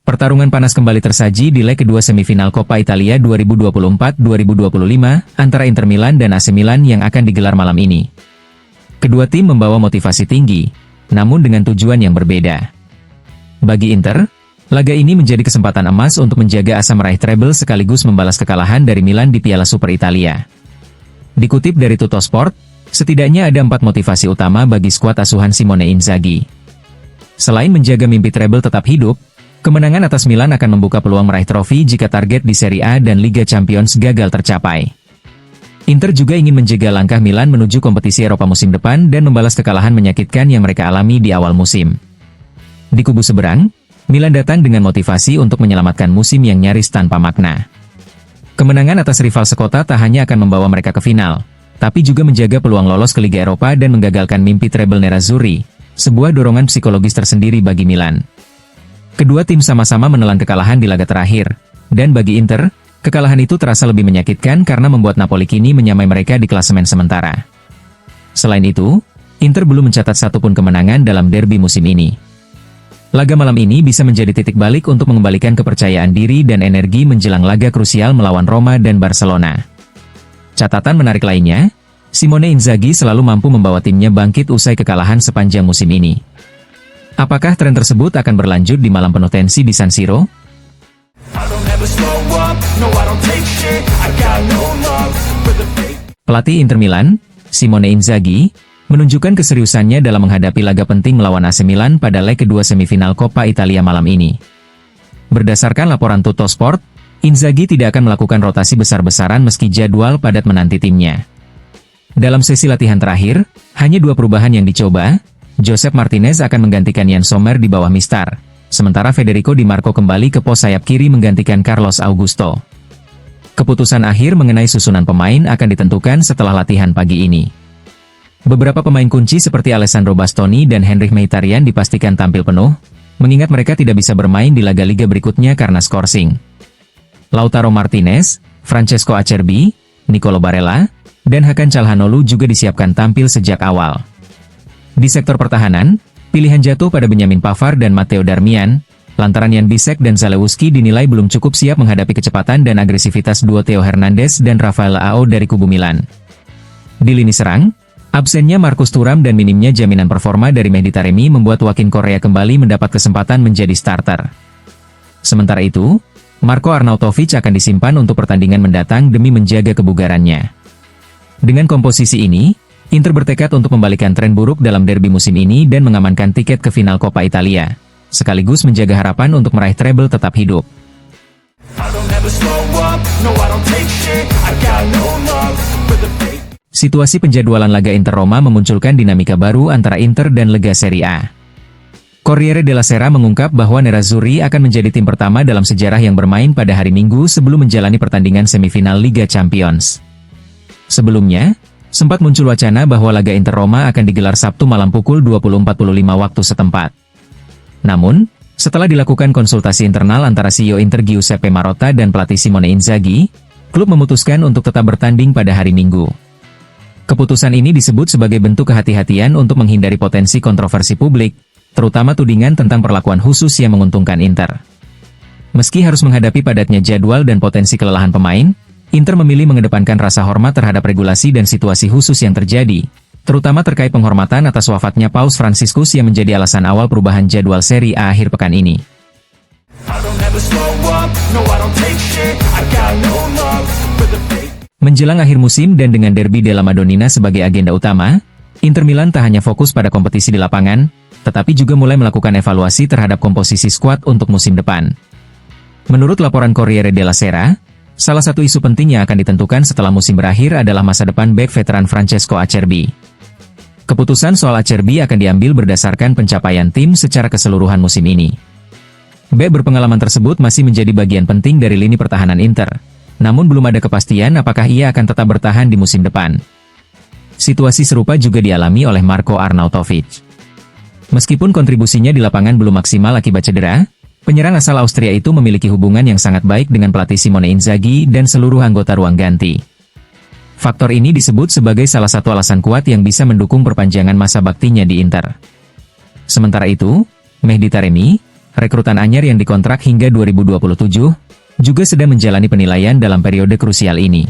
Pertarungan panas kembali tersaji di leg kedua semifinal Coppa Italia 2024-2025 antara Inter Milan dan AC Milan yang akan digelar malam ini. Kedua tim membawa motivasi tinggi, namun dengan tujuan yang berbeda. Bagi Inter, laga ini menjadi kesempatan emas untuk menjaga asa meraih treble sekaligus membalas kekalahan dari Milan di Piala Super Italia. Dikutip dari Tuttosport, setidaknya ada 4 motivasi utama bagi skuad asuhan Simone Inzaghi. Selain menjaga mimpi treble tetap hidup, kemenangan atas Milan akan membuka peluang meraih trofi jika target di Serie A dan Liga Champions gagal tercapai. Inter juga ingin menjaga langkah Milan menuju kompetisi Eropa musim depan dan membalas kekalahan menyakitkan yang mereka alami di awal musim. Di kubu seberang, Milan datang dengan motivasi untuk menyelamatkan musim yang nyaris tanpa makna. Kemenangan atas rival sekota tak hanya akan membawa mereka ke final, tapi juga menjaga peluang lolos ke Liga Eropa dan menggagalkan mimpi treble Nerazzurri, sebuah dorongan psikologis tersendiri bagi Milan. Kedua tim sama-sama menelan kekalahan di laga terakhir, dan bagi Inter, kekalahan itu terasa lebih menyakitkan karena membuat Napoli kini menyamai mereka di klasemen sementara. Selain itu, Inter belum mencatat satupun kemenangan dalam derby musim ini. Laga malam ini bisa menjadi titik balik untuk mengembalikan kepercayaan diri dan energi menjelang laga krusial melawan Roma dan Barcelona. Catatan menarik lainnya, Simone Inzaghi selalu mampu membawa timnya bangkit usai kekalahan sepanjang musim ini. Apakah tren tersebut akan berlanjut di malam penuh tensi di San Siro? Pelatih Inter Milan, Simone Inzaghi, menunjukkan keseriusannya dalam menghadapi laga penting melawan AC Milan pada leg kedua semifinal Coppa Italia malam ini. Berdasarkan laporan Tuttosport, Inzaghi tidak akan melakukan rotasi besar-besaran meski jadwal padat menanti timnya. Dalam sesi latihan terakhir, hanya 2 perubahan yang dicoba. Josep Martinez akan menggantikan Yann Sommer di bawah Mistar, sementara Federico Di Marco kembali ke pos sayap kiri menggantikan Carlos Augusto. Keputusan akhir mengenai susunan pemain akan ditentukan setelah latihan pagi ini. Beberapa pemain kunci seperti Alessandro Bastoni dan Henrikh Mkhitaryan dipastikan tampil penuh, mengingat mereka tidak bisa bermain di laga liga berikutnya karena skorsing. Lautaro Martinez, Francesco Acerbi, Nicolo Barella, dan Hakan Çalhanoğlu juga disiapkan tampil sejak awal. Di sektor pertahanan, pilihan jatuh pada Benjamin Pavard dan Matteo Darmian, lantaran Jan Bisek dan Zalewski dinilai belum cukup siap menghadapi kecepatan dan agresivitas duo Theo Hernandez dan Rafael Leao dari kubu Milan. Di lini serang, absennya Marcus Thuram dan minimnya jaminan performa dari Mehdi Taremi membuat Joaquin Correa kembali mendapat kesempatan menjadi starter. Sementara itu, Marco Arnautovic akan disimpan untuk pertandingan mendatang demi menjaga kebugarannya. Dengan komposisi ini, Inter bertekad untuk membalikan tren buruk dalam derby musim ini dan mengamankan tiket ke final Coppa Italia, sekaligus menjaga harapan untuk meraih treble tetap hidup. Situasi penjadwalan laga Inter Roma memunculkan dinamika baru antara Inter dan Lega Serie A. Corriere della Sera mengungkap bahwa Nerazzurri akan menjadi tim pertama dalam sejarah yang bermain pada hari Minggu sebelum menjalani pertandingan semifinal Liga Champions. Sebelumnya, sempat muncul wacana bahwa laga Inter Roma akan digelar Sabtu malam pukul 20.45 waktu setempat. Namun, setelah dilakukan konsultasi internal antara CEO Inter Giuseppe Marotta dan pelatih Simone Inzaghi, klub memutuskan untuk tetap bertanding pada hari Minggu. Keputusan ini disebut sebagai bentuk kehati-hatian untuk menghindari potensi kontroversi publik, terutama tudingan tentang perlakuan khusus yang menguntungkan Inter. Meski harus menghadapi padatnya jadwal dan potensi kelelahan pemain, Inter memilih mengedepankan rasa hormat terhadap regulasi dan situasi khusus yang terjadi, terutama terkait penghormatan atas wafatnya Paus Franciscus yang menjadi alasan awal perubahan jadwal Serie A akhir pekan ini. Menjelang akhir musim dan dengan derby della Madonnina sebagai agenda utama, Inter Milan tak hanya fokus pada kompetisi di lapangan, tetapi juga mulai melakukan evaluasi terhadap komposisi skuad untuk musim depan. Menurut laporan Corriere della Sera, salah satu isu penting yang akan ditentukan setelah musim berakhir adalah masa depan bek veteran Francesco Acerbi. Keputusan soal Acerbi akan diambil berdasarkan pencapaian tim secara keseluruhan musim ini. Bek berpengalaman tersebut masih menjadi bagian penting dari lini pertahanan Inter, namun belum ada kepastian apakah ia akan tetap bertahan di musim depan. Situasi serupa juga dialami oleh Marco Arnautovic. Meskipun kontribusinya di lapangan belum maksimal akibat cedera, penyerang asal Austria itu memiliki hubungan yang sangat baik dengan pelatih Simone Inzaghi dan seluruh anggota ruang ganti. Faktor ini disebut sebagai salah satu alasan kuat yang bisa mendukung perpanjangan masa baktinya di Inter. Sementara itu, Mehdi Taremi, rekrutan anyar yang dikontrak hingga 2027, juga sedang menjalani penilaian dalam periode krusial ini.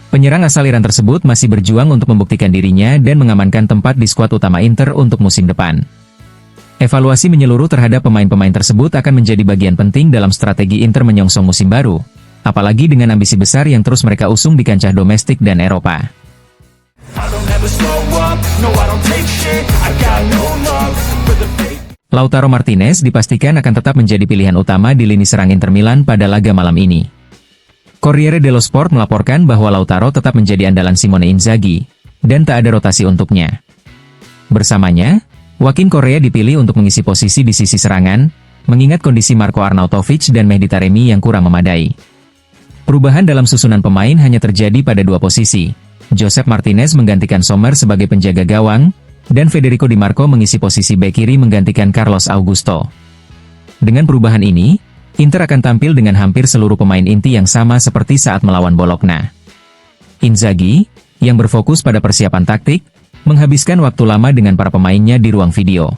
Penyerang asal Iran tersebut masih berjuang untuk membuktikan dirinya dan mengamankan tempat di skuad utama Inter untuk musim depan. Evaluasi menyeluruh terhadap pemain-pemain tersebut akan menjadi bagian penting dalam strategi Inter menyongsong musim baru, apalagi dengan ambisi besar yang terus mereka usung di kancah domestik dan Eropa. Lautaro Martinez dipastikan akan tetap menjadi pilihan utama di lini serang Inter Milan pada laga malam ini. Corriere dello Sport melaporkan bahwa Lautaro tetap menjadi andalan Simone Inzaghi, dan tak ada rotasi untuknya. Bersamanya, Joaquin Correa dipilih untuk mengisi posisi di sisi serangan, mengingat kondisi Marko Arnautovic dan Mehdi Taremi yang kurang memadai. Perubahan dalam susunan pemain hanya terjadi pada dua posisi. Josep Martinez menggantikan Sommer sebagai penjaga gawang, dan Federico Di Marco mengisi posisi bek kiri menggantikan Carlos Augusto. Dengan perubahan ini, Inter akan tampil dengan hampir seluruh pemain inti yang sama seperti saat melawan Bologna. Inzaghi, yang berfokus pada persiapan taktik, menghabiskan waktu lama dengan para pemainnya di ruang video.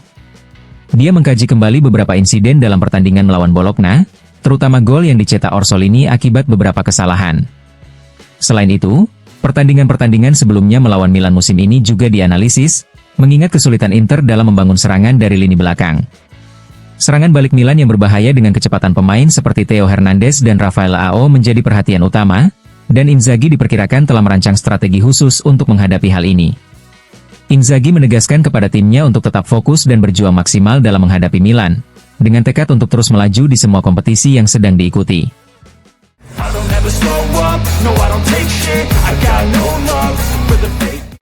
Dia mengkaji kembali beberapa insiden dalam pertandingan melawan Bologna, terutama gol yang dicetak Orsolini akibat beberapa kesalahan. Selain itu, pertandingan-pertandingan sebelumnya melawan Milan musim ini juga dianalisis, mengingat kesulitan Inter dalam membangun serangan dari lini belakang. Serangan balik Milan yang berbahaya dengan kecepatan pemain seperti Theo Hernandez dan Rafael Leao menjadi perhatian utama, dan Inzaghi diperkirakan telah merancang strategi khusus untuk menghadapi hal ini. Inzaghi menegaskan kepada timnya untuk tetap fokus dan berjuang maksimal dalam menghadapi Milan, dengan tekad untuk terus melaju di semua kompetisi yang sedang diikuti.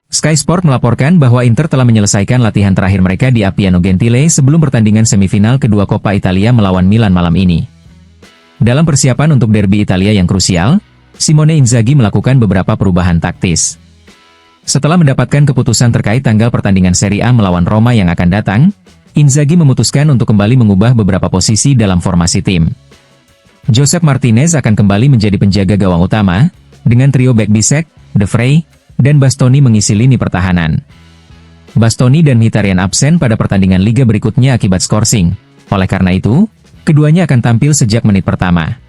Sky Sport melaporkan bahwa Inter telah menyelesaikan latihan terakhir mereka di Appiano Gentile sebelum pertandingan semifinal kedua Coppa Italia melawan Milan malam ini. Dalam persiapan untuk derby Italia yang krusial, Simone Inzaghi melakukan beberapa perubahan taktis. Setelah mendapatkan keputusan terkait tanggal pertandingan Serie A melawan Roma yang akan datang, Inzaghi memutuskan untuk kembali mengubah beberapa posisi dalam formasi tim. Josep Martinez akan kembali menjadi penjaga gawang utama, dengan trio back Bisek, De Vrij, dan Bastoni mengisi lini pertahanan. Bastoni dan Mkhitaryan absen pada pertandingan Liga berikutnya akibat skorsing. Oleh karena itu, keduanya akan tampil sejak menit pertama.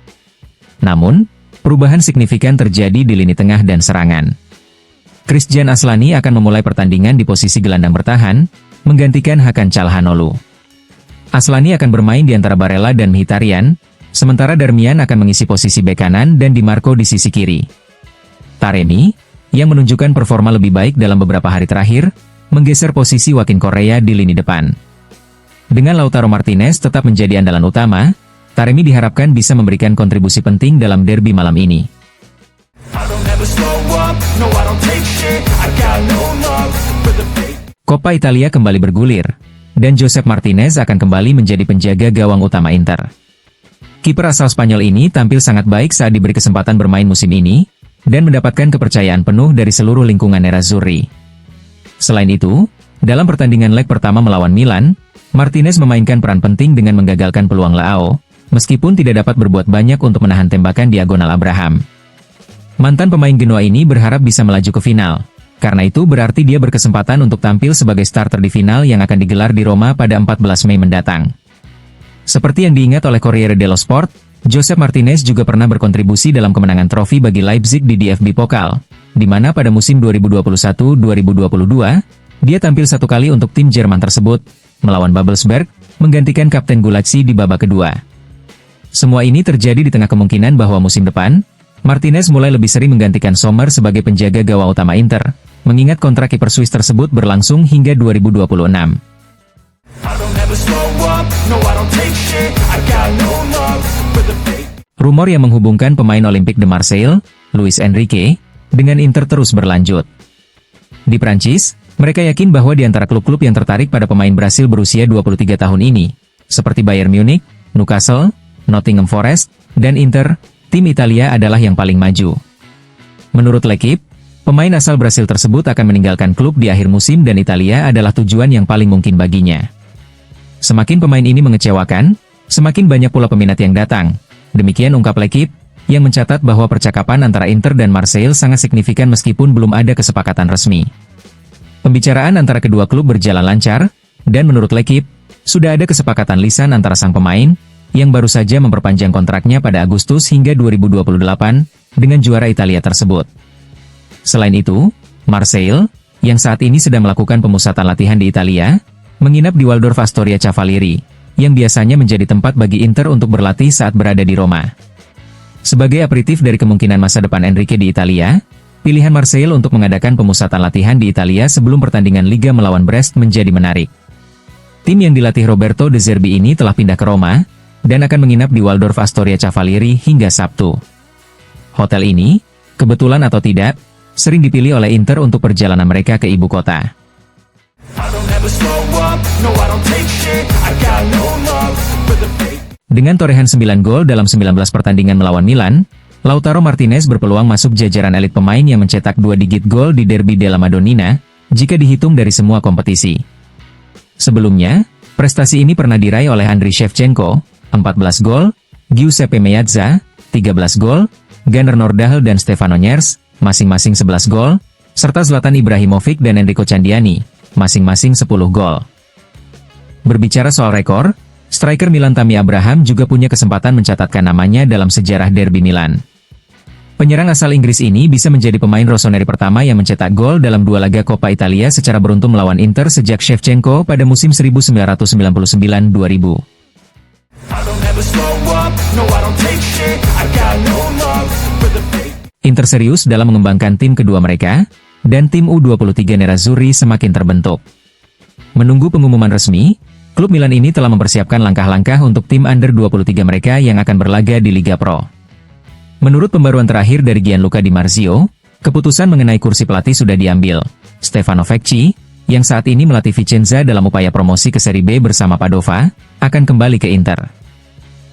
Namun, perubahan signifikan terjadi di lini tengah dan serangan. Christian Aslani akan memulai pertandingan di posisi gelandang bertahan, menggantikan Hakan Calhanoglu. Aslani akan bermain di antara Barella dan Mkhitaryan, sementara Darmian akan mengisi posisi bek kanan dan Di Marco di sisi kiri. Taremi, yang menunjukkan performa lebih baik dalam beberapa hari terakhir, menggeser posisi Joaquin Correa di lini depan. Dengan Lautaro Martinez tetap menjadi andalan utama, Taremi diharapkan bisa memberikan kontribusi penting dalam derby malam ini. Coppa Italia kembali bergulir, dan Josep Martinez akan kembali menjadi penjaga gawang utama Inter. Kiper asal Spanyol ini tampil sangat baik saat diberi kesempatan bermain musim ini, dan mendapatkan kepercayaan penuh dari seluruh lingkungan Nerazzurri. Selain itu, dalam pertandingan leg pertama melawan Milan, Martinez memainkan peran penting dengan menggagalkan peluang Leao, meskipun tidak dapat berbuat banyak untuk menahan tembakan diagonal Abraham. Mantan pemain Genoa ini berharap bisa melaju ke final. Karena itu berarti dia berkesempatan untuk tampil sebagai starter di final yang akan digelar di Roma pada 14 Mei mendatang. Seperti yang diingat oleh Corriere dello Sport, Josep Martinez juga pernah berkontribusi dalam kemenangan trofi bagi Leipzig di DFB Pokal, di mana pada musim 2021-2022, dia tampil satu kali untuk tim Jerman tersebut, melawan Babelsberg, menggantikan Kapten Gulacsi di babak kedua. Semua ini terjadi di tengah kemungkinan bahwa musim depan, Martinez mulai lebih sering menggantikan Sommer sebagai penjaga gawang utama Inter, mengingat kontrak kiper Swiss tersebut berlangsung hingga 2026. Rumor yang menghubungkan pemain Olympique de Marseille, Luis Enrique, dengan Inter terus berlanjut. Di Prancis, mereka yakin bahwa di antara klub-klub yang tertarik pada pemain Brasil berusia 23 tahun ini, seperti Bayern Munich, Newcastle, Nottingham Forest, dan Inter, tim Italia adalah yang paling maju. Menurut L'Équipe, pemain asal Brasil tersebut akan meninggalkan klub di akhir musim dan Italia adalah tujuan yang paling mungkin baginya. Semakin pemain ini mengecewakan, semakin banyak pula peminat yang datang. Demikian ungkap L'Équipe, yang mencatat bahwa percakapan antara Inter dan Marseille sangat signifikan meskipun belum ada kesepakatan resmi. Pembicaraan antara kedua klub berjalan lancar, Dan menurut L'Équipe, sudah ada kesepakatan lisan antara sang pemain, yang baru saja memperpanjang kontraknya pada Agustus hingga 2028, dengan juara Italia tersebut. Selain itu, Marseille, yang saat ini sedang melakukan pemusatan latihan di Italia, menginap di Waldorf Astoria Cavalieri, yang biasanya menjadi tempat bagi Inter untuk berlatih saat berada di Roma. Sebagai aperitif dari kemungkinan masa depan Enrique di Italia, pilihan Marseille untuk mengadakan pemusatan latihan di Italia sebelum pertandingan Liga melawan Brest menjadi menarik. Tim yang dilatih Roberto De Zerbi ini telah pindah ke Roma, dan akan menginap di Waldorf Astoria Cavalieri hingga Sabtu. Hotel ini, kebetulan atau tidak, sering dipilih oleh Inter untuk perjalanan mereka ke ibu kota. Dengan torehan 9 gol dalam 19 pertandingan melawan Milan, Lautaro Martinez berpeluang masuk jajaran elit pemain yang mencetak 2 digit gol di Derby della Madonnina, jika dihitung dari semua kompetisi. Sebelumnya, prestasi ini pernah diraih oleh Andriy Shevchenko, 14 gol, Giuseppe Meazza, 13 gol, Gunnar Nordahl dan Stefano Nyers, masing-masing 11 gol, serta Zlatan Ibrahimovic dan Enrico Candiani, masing-masing 10 gol. Berbicara soal rekor, striker Milan Tammy Abraham juga punya kesempatan mencatatkan namanya dalam sejarah derby Milan. Penyerang asal Inggris ini bisa menjadi pemain rossoneri pertama yang mencetak gol dalam 2 laga Coppa Italia secara beruntun melawan Inter sejak Shevchenko pada musim 1999-2000. Inter serius dalam mengembangkan tim kedua mereka, dan tim U23 Nerazzurri semakin terbentuk. Menunggu pengumuman resmi, klub Milan ini telah mempersiapkan langkah-langkah untuk tim under 23 mereka yang akan berlaga di Liga Pro. Menurut pembaruan terakhir dari Gianluca Di Marzio, keputusan mengenai kursi pelatih sudah diambil. Stefano Vecchi, yang saat ini melatih Vicenza dalam upaya promosi ke Serie B bersama Padova, akan kembali ke Inter.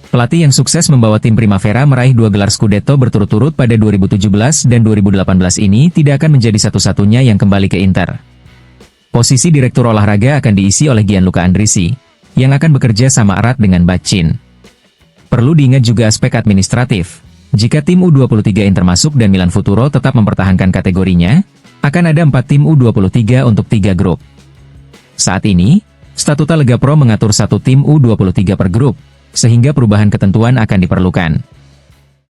Pelatih yang sukses membawa tim Primavera meraih 2 gelar Scudetto berturut-turut pada 2017 dan 2018 ini tidak akan menjadi satu-satunya yang kembali ke Inter. Posisi direktur olahraga akan diisi oleh Gianluca Andrisi, yang akan bekerja sama erat dengan Bacin. Perlu diingat juga aspek administratif. Jika tim U23 Inter masuk dan Milan Futuro tetap mempertahankan kategorinya, akan ada 4 tim U23 untuk 3 grup. Saat ini, statuta Lega Pro mengatur 1 tim U23 per grup, sehingga perubahan ketentuan akan diperlukan.